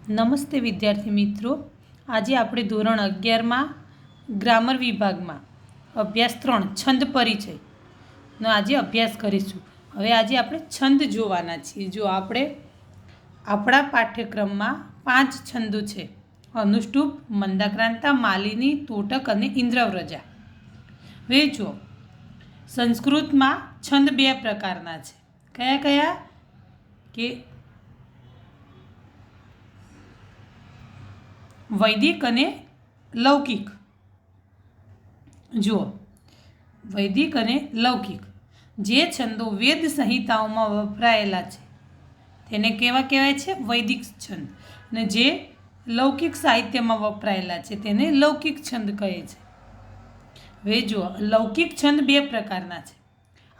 નમસ્તે વિદ્યાર્થી મિત્રો, આજે આપણે ધોરણ 11માં ગ્રામર વિભાગમાં અભ્યાસ 3 છંદ પરિચયનો આજે અભ્યાસ કરીશું. હવે આજે આપણે છંદ જોવાના છીએ. જો આપણે આપણા પાઠ્યક્રમમાં 5 છંદો છે: અનુષ્ટુપ, મંદાક્રાંતા, માલિની, તોટક અને ઇન્દ્રવ્રજા. હવે જો સંસ્કૃતમાં છંદ 2 પ્રકારના છે. કયા કયા? કે વૈદિક અને લૌકિક. જુઓ, વૈદિક અને લૌકિક જે છંદો વેદ સંહિતાઓમાં વપરાયેલા છે તેને કેવા કહેવાય છે? વૈદિક છંદ. અને જે લૌકિક સાહિત્યમાં વપરાયેલા છે તેને લૌકિક છંદ કહે છે. હવે જુઓ, લૌકિક છંદ 2 પ્રકારના છે.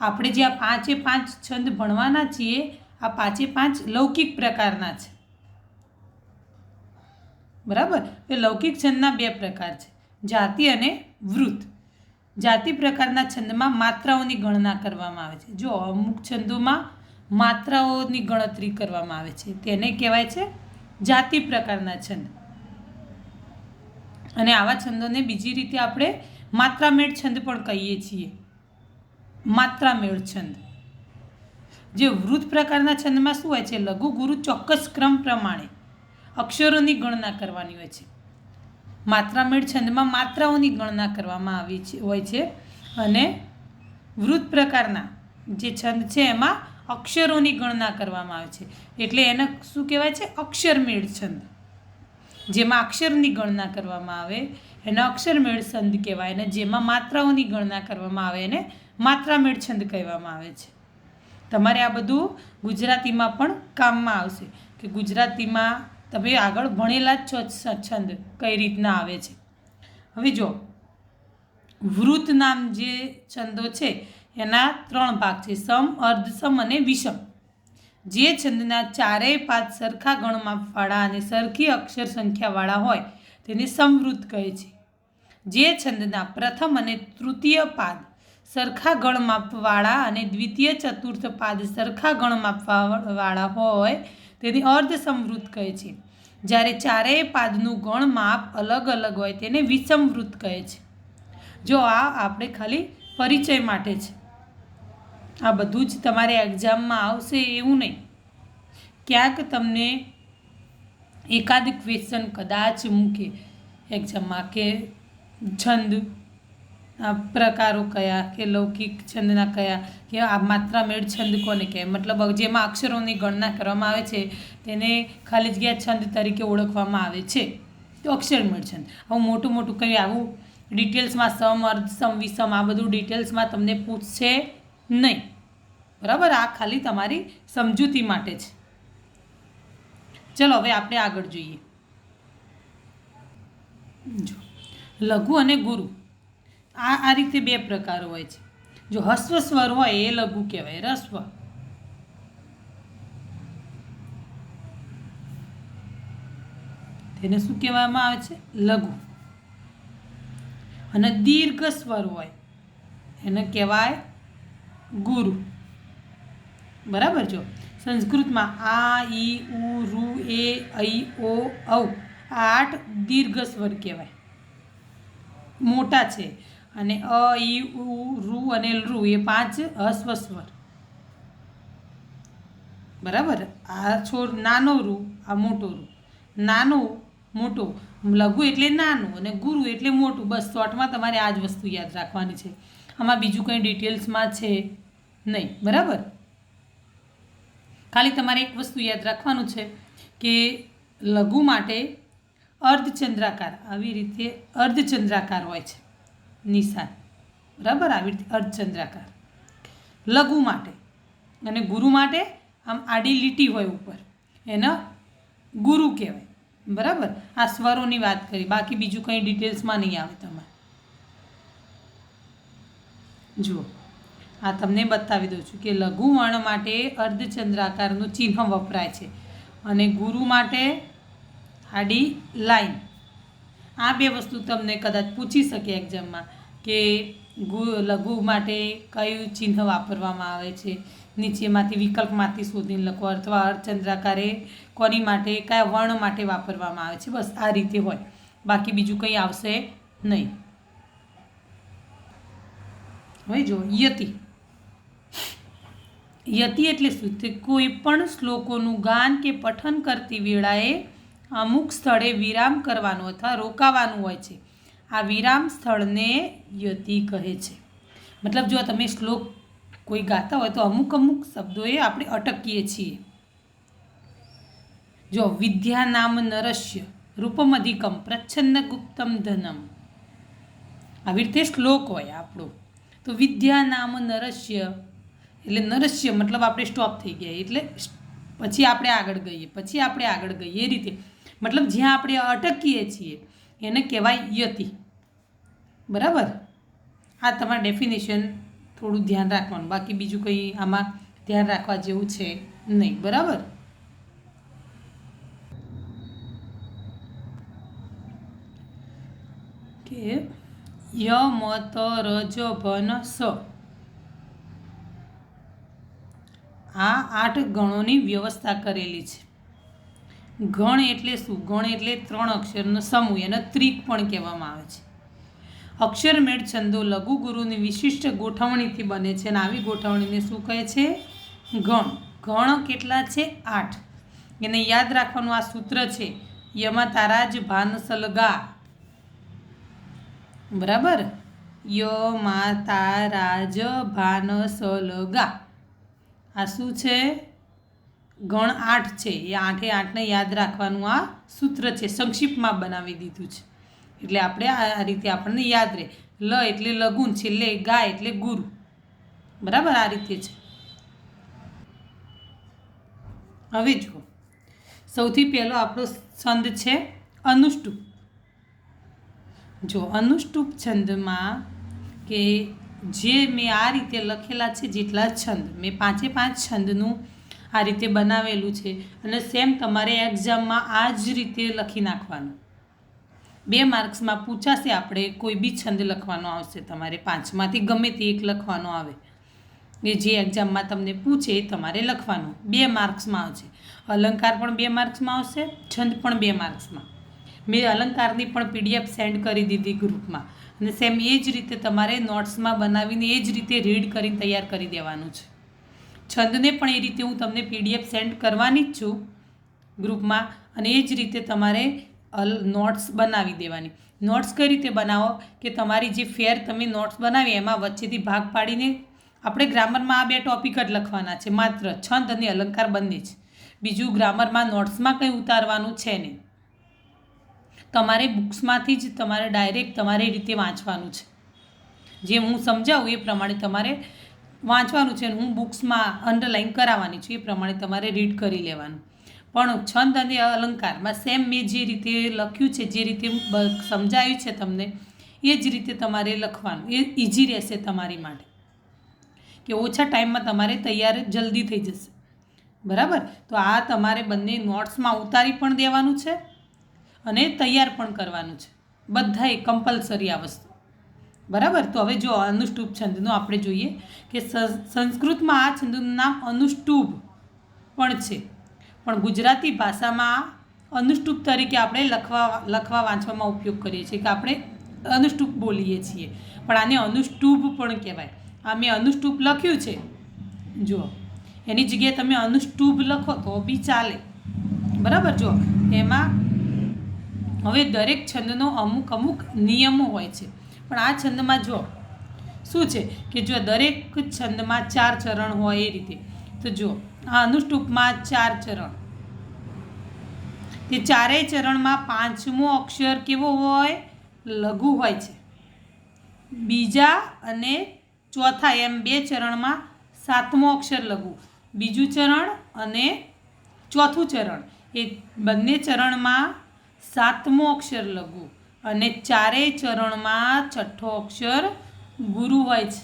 આપણે જે આ 5 છંદ ભણવાના છીએ, આ 5 લૌકિક પ્રકારના છે. બરાબર. એ લૌકિક છંદના 2 પ્રકાર છે: જાતિ અને વૃત્ત. જાતિ પ્રકારના છંદમાં માત્રાઓની ગણના કરવામાં આવે છે. જો અમુક છંદોમાં માત્રાઓની ગણતરી કરવામાં આવે છે તેને કહેવાય છે જાતિ પ્રકારના છંદ. અને આવા છંદોને બીજી રીતે આપણે માત્રામેળ છંદ પણ કહીએ છીએ. માત્રામેળ છંદ. જે વૃત્ત પ્રકારના છંદમાં શું હોય છે? લઘુ ગુરુ ચોક્કસ ક્રમ પ્રમાણે અક્ષરોની ગણના કરવાની હોય છે. માત્રામેળ છંદમાં માત્રાઓની ગણના કરવામાં આવી હોય છે. અને વૃત્ત પ્રકારના જે છંદ છે એમાં અક્ષરોની ગણના કરવામાં આવે છે. એટલે એને શું કહેવાય છે? અક્ષરમેળ છંદ. જેમાં અક્ષરની ગણના કરવામાં આવે એને અક્ષરમેળ છંદ કહેવાય. અને જેમાં માત્રાઓની ગણના કરવામાં આવે એને માત્રામેળ છંદ કહેવામાં આવે છે. તમારે આ બધું ગુજરાતીમાં પણ કામમાં આવશે કે ગુજરાતીમાં તમે આગળ ભણેલા જ છો છંદ કઈ રીતના આવે છે. હવે જો વૃત્ત નામ જે છંદો છે એના 3 ભાગ છે: સમ, અર્ધસમ અને વિષમ. જે છંદના ચારેય પાદ સરખા ગણમાપવાળા અને સરખી અક્ષર સંખ્યાવાળા હોય તેને સમવૃત્ત કહે છે. જે છંદના પ્રથમ અને તૃતીય પાદ સરખા ગણમાપવાળા અને દ્વિતીય ચતુર્થ પાદ સરખા ગણમાપવાળા હોય તેને અર્ધસમવૃત્ત કહે છે. જ્યારે ચારેય પાદનું ગણમાપ અલગ અલગ હોય તેને વિષમવૃત્ત કહે છે. જો આ આપણે ખાલી પરિચય માટે છે. આ બધું જ તમારે એક્ઝામમાં આવશે એવું નહીં. ક્યાંક તમને એકાદ ક્વેશ્ચન કદાચ મૂકે એક્ઝામમાં કે છંદ પ્રકારો કયા, કે લૌકિક છંદના કયા, કે આ માત્રામેળ છંદ કોને કહેવાય? મતલબ જેમાં અક્ષરોની ગણના કરવામાં આવે છે તેને ખાલી જગ્યા છંદ તરીકે ઓળખવામાં આવે છે તો અક્ષરમેળ છંદ. આવું મોટું કંઈ આવું ડિટેલ્સમાં સમ, અર્ધસમ, વિષમ આ બધું ડિટેલ્સમાં તમને પૂછશે નહીં. બરાબર. આ ખાલી તમારી સમજૂતી માટે છે. ચલો હવે આપણે આગળ જોઈએ. જો લઘુ અને ગુરુ આ રીતે 2 પ્રકાર હોય છે. જો હસ્વ સ્વર હોય એ લઘુ કહેવાય. રસ્વ તેને શું કહેવામાં આવે છે? લઘુ. અને દીર્ઘ સ્વર હોય એને કહેવાય ગુરુ. બરાબર. જો સંસ્કૃતમાં આ, ઈ, ઉ, રૂ, એ, ઐ, ઓ, ઔ આ 8 દીર્ઘ સ્વર કહેવાય, મોટા છે. અને અ, ઈ, ઉ, રૂ અને ઋ એ 5 હસ્વ સ્વર. બરાબર. આ છોડ નાનો રૂ, આ મોટો રૂ. નાનો મોટો, લઘુ એટલે નાનું અને ગુરુ એટલે મોટું. બસ શોર્ટમાં તમારે આ જ વસ્તુ યાદ રાખવાની છે. આમાં બીજું કંઈ ડિટેલ્સમાં છે નહીં. બરાબર. ખાલી તમારે એક વસ્તુ યાદ રાખવાનું છે કે લઘુ માટે અર્ધચંદ્રાકાર, આવી રીતે અર્ધચંદ્રાકાર હોય છે નિશાન. બરાબર. આવી રીતે અર્ધચંદ્રાકાર લઘુ માટે. અને ગુરુ માટે આમ આડી લીટી હોય ઉપર, એને ગુરુ કહેવાય. બરાબર. આ સ્વરોની વાત કરી, બાકી બીજું કંઈ ડિટેલ્સમાં નહીં આવે. તમારે જુઓ, આ તમને બતાવી દઉં છું કે લઘુ વર્ણ માટે અર્ધચંદ્રાકારનું ચિહ્ન વપરાય છે અને ગુરુ માટે આડી લાઈન. આ 2 વસ્તુ તમને કદાચ પૂછી શકે એક્ઝામમાં કે લઘુ માટે કયું ચિહ્ન વાપરવામાં આવે છે નીચેમાંથી વિકલ્પમાંથી શોધીને લખો, અથવા અર્ધચંદ્રાકારે કોની માટે, કયા વર્ણ માટે વાપરવામાં આવે છે, બસ આ રીતે હોય, બાકી બીજું કંઈ આવશે નહીં. હવે જો યતિ. યતિ એટલે શું? તે કોઈ પણ શ્લોકોનું ગાન કે પઠન કરતી વેળાએ અમુક સ્થળે વિરામ કરવાનું અથવા રોકાવાનું હોય છે. આ વિરામ સ્થળને યતિ કહે છે. મતલબ જો તમે શ્લોક કોઈ ગાતા હોય તો અમુક શબ્દોએ આપણે અટકીએ છીએ. જો વિદ્યા નામ નરસ્ય રૂપમધિકમ પ્રચ્છન્ન ગુપ્તમ ધનમ, આવી રીતે શ્લોક હોય આપણો. તો વિદ્યા નામ નરસ્ય એટલે નરસ્ય મતલબ આપણે સ્ટોપ થઈ ગયા, એટલે પછી આપણે આગળ ગઈએ એ રીતે, મતલબ જ્યાં આપણે અટકીએ છીએ એને કહેવાય યતિ. બરાબર, આ તમારે ડેફિનેશન થોડું ધ્યાન રાખવાનું, બાકી બીજું કંઈ આમાં ધ્યાન રાખવા જેવું છે નહીં. બરાબર, કે ય મ ત ર જ ભ ન સ, આ 8 ગણોની વ્યવસ્થા કરેલી છે. ગણ એટલે શું? ગણ એટલે 3 અક્ષરનો સમૂહ, એને ત્રિક પણ કહેવામાં આવે છે. અક્ષરમેળ છંદો લઘુ ગુરુની વિશિષ્ટ ગોઠવણીથી બને છે, અને આવી ગોઠવણીને શું કહે છે? ગણ. ગણ કેટલા છે? 8. એને યાદ રાખવાનું આ સૂત્ર છે, યમાં તારા જ ભાન સલગા. બરાબર, યમાં તારા જ ભાન સલગા. આ શું છે? ગણ 8 છે. એ 8 ને યાદ રાખવાનું આ સૂત્ર છે, સંક્ષિપ્તમાં બનાવી દીધું છે, એટલે આપણે આ રીતે આપણને યાદ રહે. લ એટલે લઘુ, છેલ્લે ગા એટલે ગુરુ. બરાબર, આ રીતે છે. હવે જુઓ, સૌથી પહેલો આપણો છંદ છે અનુષ્ટુપ. જો અનુષ્ટુપ છંદમાં કે જે મેં આ રીતે લખેલા છે, જેટલા છંદ મેં 5 છંદનું આ રીતે બનાવેલું છે, અને સેમ તમારે એક્ઝામમાં આ જ રીતે લખી નાખવાનું. 2 માર્ક્સમાં પૂછાશે, આપણે કોઈ બી છંદ લખવાનો આવશે, તમારે 5માંથી ગમે તે એક લખવાનો આવે, એ જે એક્ઝામમાં તમને પૂછે એ તમારે લખવાનું. 2 માર્ક્સમાં આવશે. અલંકાર પણ 2 માર્ક્સમાં આવશે, છંદ પણ 2 માર્ક્સમાં. મેં અલંકારની પણ PDF સેન્ડ કરી દીધી ગ્રુપમાં, અને સેમ એ જ રીતે તમારે નોટ્સમાં બનાવીને એ જ રીતે રીડ કરીને તૈયાર કરી દેવાનું છે. છંદને પણ એ રીતે હું તમને PDF સેન્ડ કરવાની જ છું ગ્રુપમાં, અને એ જ રીતે તમારે નોટ્સ બનાવી દેવાની. નોટ્સ કઈ રીતે બનાવો કે તમારી જે ફેર તમે નોટ્સ બનાવી એમાં વચ્ચેથી ભાગ પાડીને, આપણે ગ્રામરમાં આ 2 ટોપિક જ લખવાના છે માત્ર, છંદ અને અલંકાર બંને જ. બીજું ગ્રામરમાં નોટ્સમાં કંઈ ઉતારવાનું છે નહીં. તમારે બુક્સમાંથી જ તમારે ડાયરેક્ટ તમારી રીતે વાંચવાનું છે. જે હું સમજાવું એ પ્રમાણે તમારે વાંચવાનું છે, અને હું બુક્સમાં અંડરલાઇન કરાવવાની છું, એ પ્રમાણે તમારે રીડ કરી લેવાનું. પણ છંદ અને અલંકારમાં સેમ મેં જે રીતે લખ્યું છે, જે રીતે સમજાવ્યું છે તમને, એ જ રીતે તમારે લખવાનું. એ ઇઝી રહેશે તમારી માટે, કે ઓછા ટાઈમમાં તમારે તૈયાર જલ્દી થઈ જશે. બરાબર, તો આ તમારે બંને નોટ્સમાં ઉતારી પણ દેવાનું છે અને તૈયાર પણ કરવાનું છે, બધાએ કમ્પલસરી આ વસ્તુ. બરાબર, તો હવે જો અનુષ્ટુપ છંદનું આપણે જોઈએ કે સંસ્કૃતમાં આ છંદનું નામ અનુષ્ટુપ પણ છે, પણ ગુજરાતી ભાષામાં અનુષ્ટુપ તરીકે આપણે લખવા વાંચવામાં ઉપયોગ કરીએ છીએ, કે આપણે અનુષ્ટુપ બોલીએ છીએ, પણ આને અનુષ્ટુપ પણ કહેવાય. આ મેં અનુષ્ટુપ લખ્યું છે, જુઓ, એની જગ્યાએ તમે અનુષ્ટુપ લખો તો બી ચાલે. બરાબર, જો એમાં હવે દરેક છંદનો અમુક નિયમો હોય છે, પણ આ છંદમાં જો શું છે કે જો દરેક છંદમાં 4 ચરણ હોય એ રીતે. તો જો આ અનુષ્ટુપમાં 4 ચરણ, તે 4 ચરણમાં 5મો અક્ષર કેવો હોય? લઘુ હોય છે. બીજા અને ચોથા એમ 2 ચરણમાં 7મો અક્ષર લઘુ. બીજું ચરણ અને ચોથું ચરણ એ બંને ચરણમાં 7મો અક્ષર લઘુ, અને 4 ચરણમાં 6ઠ્ઠો અક્ષર ગુરુ હોય છે.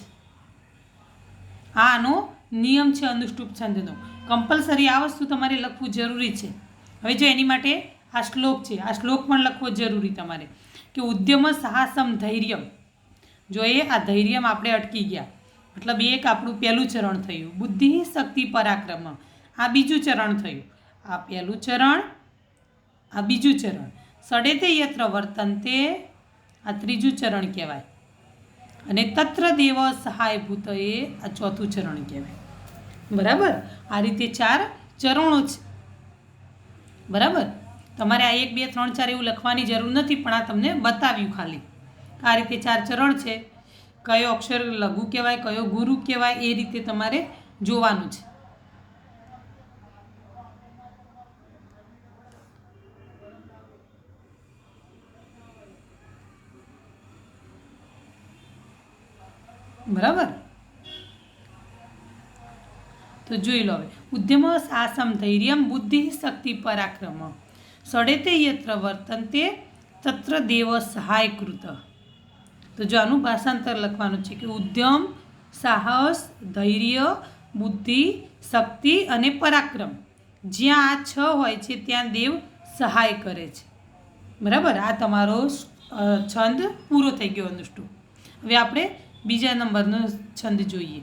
આનો નિયમ છે અનુષ્ટુપ છંદનો. કમ્પલસરી આ વસ્તુ તમારે લખવું જરૂરી છે. હવે જો એની માટે આ શ્લોક છે, આ શ્લોક પણ લખવો જરૂરી તમારે, કે ઉદ્યમ સાહસમ ધૈર્યમ. જો આ ધૈર્યમ આપણે અટકી ગયા, મતલબ એક આપણું પહેલું ચરણ થયું. બુદ્ધિ શક્તિ પરાક્રમ આ બીજું ચરણ થયું. આ પહેલું ચરણ, આ બીજું ચરણ. સડેતે યત્ર વર્તન્તે આ ત્રીજું ચરણ કહેવાય. અને તત્ર દેવ સહાયભૂત એ આ ચોથું ચરણ કહેવાય. બરાબર, આ રીતે 4 ચરણો છે. બરાબર, તમારે આ 1 2 3 4 એવું લખવાની જરૂર નથી, પણ આ તમને બતાવ્યું ખાલી. આ રીતે 4 ચરણ છે. કયો અક્ષર લઘુ કહેવાય, કયો ગુરુ કહેવાય, એ રીતે તમારે જોવાનું છે. બરાબર, તો જોઈ લો હવે. ઉદ્યમ સાહસમ ધૈર્યમ બુદ્ધિ શક્તિ પરાક્રમ સડેતે યત્ર વર્તન્તે તત્ર દેવ સહાયકૃત. તો જો આનું ભાષાંતર લખવાનું છે કે ઉદ્યમ, સાહસ, ધૈર્ય, બુદ્ધિ, શક્તિ અને પરાક્રમ, જ્યાં આ 6 હોય છે ત્યાં દેવ સહાય કરે છે. બરાબર, આ તમારો છંદ પૂરો થઈ ગયો અનુષ્ટુ. હવે આપણે બીજા નંબરનો છંદ જોઈએ.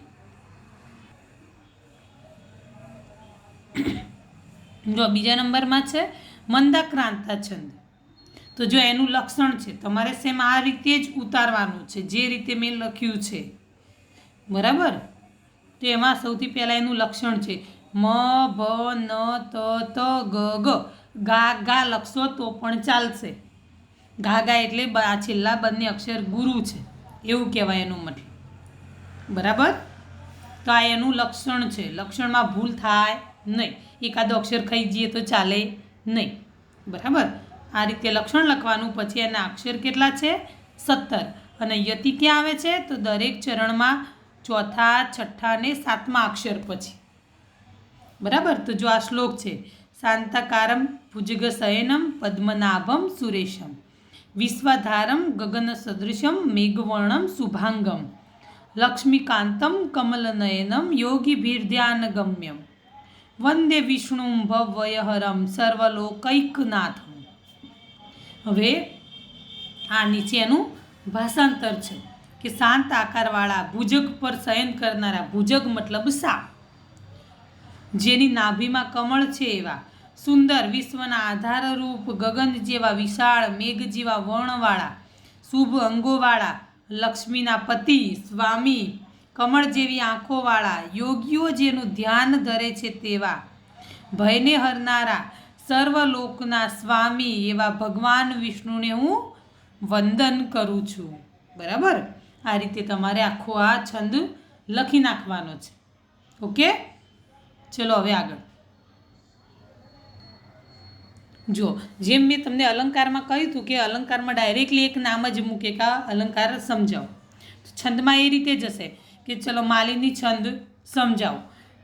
જો બીજા નંબરમાં છે મંદાક્રાંતા છંદ. તો જો એનું લક્ષણ છે, તમારે સેમ આ રીતે જ ઉતારવાનું છે જે રીતે મેં લખ્યું છે. બરાબર, તો એમાં સૌથી પહેલાં એનું લક્ષણ છે મ, ભ, ન, ત, ત, ગ, ગ. ગા ગા લખશો તો પણ ચાલશે. ગા ગા એટલે આ છેલ્લા બંને અક્ષર ગુરુ છે એવું કહેવાય એનું મતલબ. બરાબર, તો આ એનું લક્ષણ છે. લક્ષણમાં ભૂલ થાય નહીં. એકાદો અક્ષર ખાઈ જઈએ તો ચાલે નહીં. બરાબર, આ રીતે લક્ષણ લખવાનું. પછી એના અક્ષર કેટલા છે? 17. અને યતિ ક્યાં આવે છે? તો દરેક ચરણમાં ચોથા, છઠ્ઠા અને 7મા અક્ષર પછી. બરાબર, તો જો આ શ્લોક છે શાંતાકારમ ભુજગ શયનમ પદ્મનાભમ સુરેશમ વિશ્વાધારમ ગગન સદૃશમ મેઘવર્ણમ શુભાંગમ લક્ષ્મીકાંતમ કમલનયનમ યોગીભીર્ધ્યાનગમ્યમ વંદે વિષ્ણું ભવયહરમ સર્વલોકૈકનાથમ. હવે આ નીચેનું ભાષાંતર છે કે શાંત આકારવાળા ભુજગ પર શયન કરનારા, ભુજગ મતલબ સાપ, જેની નાભીમાં કમળ છે એવા સુંદર, વિશ્વના આધારરૂપ ગગન જેવા વિશાળ, મેઘ જેવા વર્ણવાળા, શુભ અંગોવાળા, લક્ષ્મીના પતિ સ્વામી, કમળ જેવી આંખોવાળા, યોગીઓ જેનું ધ્યાન ધરે છે તેવા, ભયને હરનારા, સર્વલોકના સ્વામી એવા ભગવાન વિષ્ણુને હું વંદન કરું છું. બરાબર, આ રીતે તમારે આખો આ છંદ લખી નાખવાનો છે. ઓકે, ચલો હવે આગળ. જો જેમ મેં તમને અલંકારમાં કહ્યું હતું કે અલંકારમાં ડાયરેક્ટલી એક નામ જ મૂકે કે અલંકાર સમજાવો. છંદમાં એ રીતે જશે કે ચલો માલિની છંદ સમજાવો.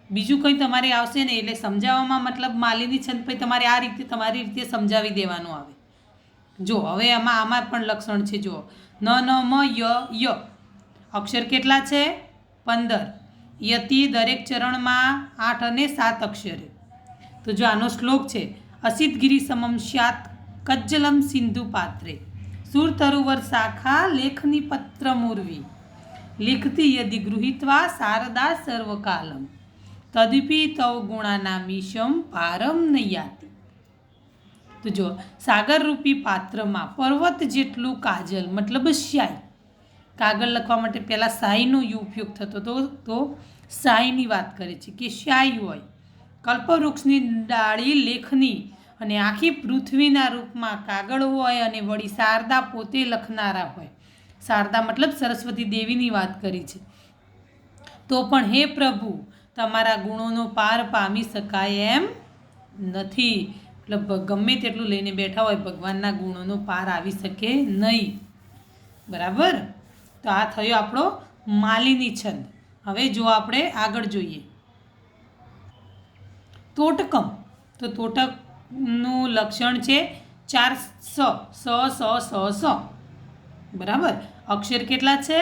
બીજું કંઈ તમારે આવશે ને એટલે સમજાવવામાં મતલબ માલિની છંદ પછી તમારે આ રીતે તમારી રીતે સમજાવી દેવાનું આવે. જો હવે આમાં પણ લક્ષણ છે. જો ન, ન, મ, ય અક્ષર કેટલા છે? 15. યતિ દરેક ચરણમાં 8 અને 7 અક્ષરે. તો જો આનો શ્લોક છે અસિતગીરી સમમ સ્યાત કજ્જલમ સિંધુ પાત્રે સુર તરુવર શાખા લેખની પત્ર મૂર્વી લિખતી યદિ ગૃહિત્વા શારદા સર્વકાલમ તદપી તવ ગુણાનામીશમ પારમ નયાતિ. તો જો સાગરરૂપી પાત્રમાં પર્વત જેટલું કાજલ મતલબ સ્યાય. કાગળ લખવા માટે પહેલાં શાહીનો ઉપયોગ થતો હતો, તો શાહીની વાત કરે છે કે સ્યાય હોય. કલ્પવૃક્ષની ડાળી લેખની અને આખી પૃથ્વીના રૂપમાં કાગળ હોય અને વળી શારદા પોતે લખનારા હોય. શારદા મતલબ સરસ્વતી દેવીની વાત કરી છે. તો પણ હે પ્રભુ તમારા ગુણોનો પાર પામી શકાય એમ નથી. મતલબ ગમે તેટલું લઈને બેઠા હોય ભગવાનના ગુણોનો પાર આવી શકે નહીં. બરાબર, તો આ થયો આપણો માલિની છંદ. હવે જો આપણે આગળ જોઈએ તોટકમ. તો તોટકનું લક્ષણ છે 4 સ, સ, સ, સ, સ. બરાબર, અક્ષર કેટલા છે?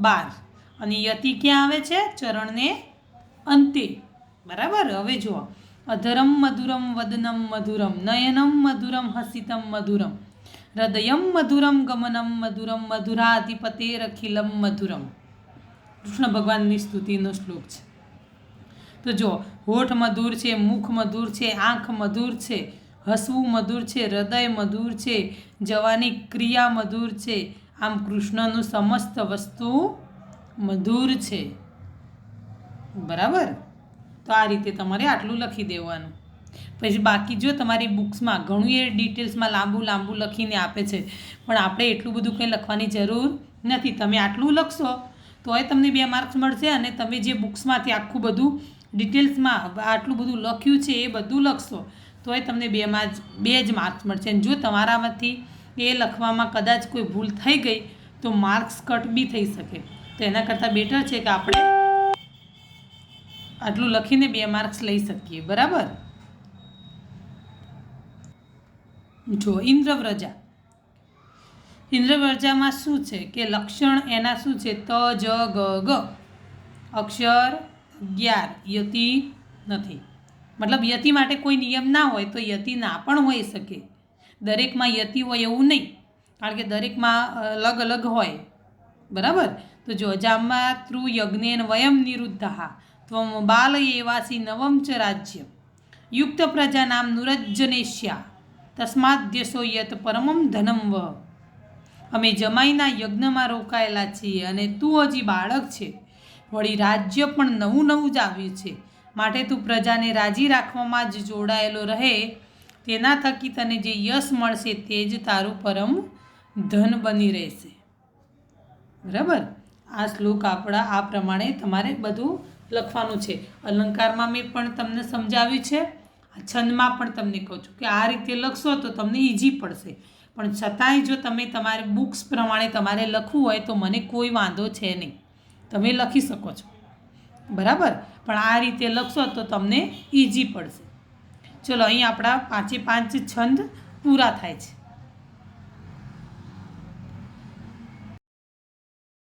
12. અને યતિ ક્યાં આવે છે? ચરણને અંતે. બરાબર, હવે જુઓ અધરમ મધુરમ વદનમ મધુરમ નયનમ મધુરમ હસિતમ મધુરમ હૃદયમ મધુરમ ગમનમ મધુરમ મધુરાધિપતેરખિલમ મધુરમ. કૃષ્ણ ભગવાનની સ્તુતિનો શ્લોક છે. તો જો હોઠ મધુર છે, મુખ મધુર છે, આંખ મધુર છે, હસવું મધુર છે, હૃદય મધુર છે, જવાની ક્રિયા મધુર છે. આમ કૃષ્ણનું સમસ્ત વસ્તુ મધુર છે. બરાબર. તો આ રીતે તમારે આટલું લખી દેવાનું. પછી બાકી જો તમારી બુક્સમાં ઘણું એ ડિટેલ્સમાં લાંબુ લખીને આપે છે, પણ આપણે એટલું બધું કંઈ લખવાની જરૂર નથી. તમે આટલું લખશો તોય તમને 2 માર્ક્સ મળશે, અને તમે જે બુક્સમાંથી આખું બધું ડિટેલ્સમાં આટલું બધું લખ્યું છે એ બધું લખશો તોય તમને 2 જ માર્ક્સ મળશે. અને જો તમારામાંથી એ લખવામાં કદાચ કોઈ ભૂલ થઈ ગઈ તો માર્ક્સ કટ બી થઈ શકે. તો એના કરતાં બેટર છે કે આપણે આટલું લખીને 2 માર્ક્સ લઈ શકીએ. બરાબર. જો ઇન્દ્રવ્રજામાં શું છે કે લક્ષણ એના શું છે? ત જ ગ ગ અક્ષર 11. યતિ નથી. મતલબ યતિ માટે કોઈ નિયમ ના હોય તો યતિ ના પણ હોઈ શકે. દરેકમાં યતિ હોય એવું નહીં, કારણ કે દરેકમાં અલગ અલગ હોય. બરાબર. તો જો જામાતૃ યજ્ઞેન વયમ નિરુદ્ધા ત્વમ બાલ એવાસી નવમ ચ રાજ્ય યુક્ત પ્રજાનામ નુરજ્જનેશ્યા તસ્માદ્યસો યત પરમમ ધનમ વહ. અમે જમાઈના યજ્ઞમાં રોકાયેલા છીએ અને તું હજી બાળક છે, વળી રાજ્ય પણ નવું જ આવ્યું છે, માટે તું પ્રજાને રાજી રાખવામાં જ જોડાયેલો રહે. તેના થકી તને જે યશ મળશે તે જ તારું પરમ ધન બની રહેશે. બરાબર. આ શ્લોક આપણા આ પ્રમાણે તમારે બધું લખવાનું છે. અલંકારમાં મેં પણ તમને સમજાવ્યું છે, છંદમાં પણ તમને કહું છું કે આ રીતે લખશો તો તમને ઇઝી પડશે. પણ છતાંય જો તમે તમારી બુક્સ પ્રમાણે તમારે લખવું હોય તો મને કોઈ વાંધો છે નહીં, તમે લખી શકો છો. બરાબર. પણ આ રીતે લખશો તો તમને ઇઝી પડશે. ચલો અહીં આપણા 5 છંદ પૂરા થાય છે.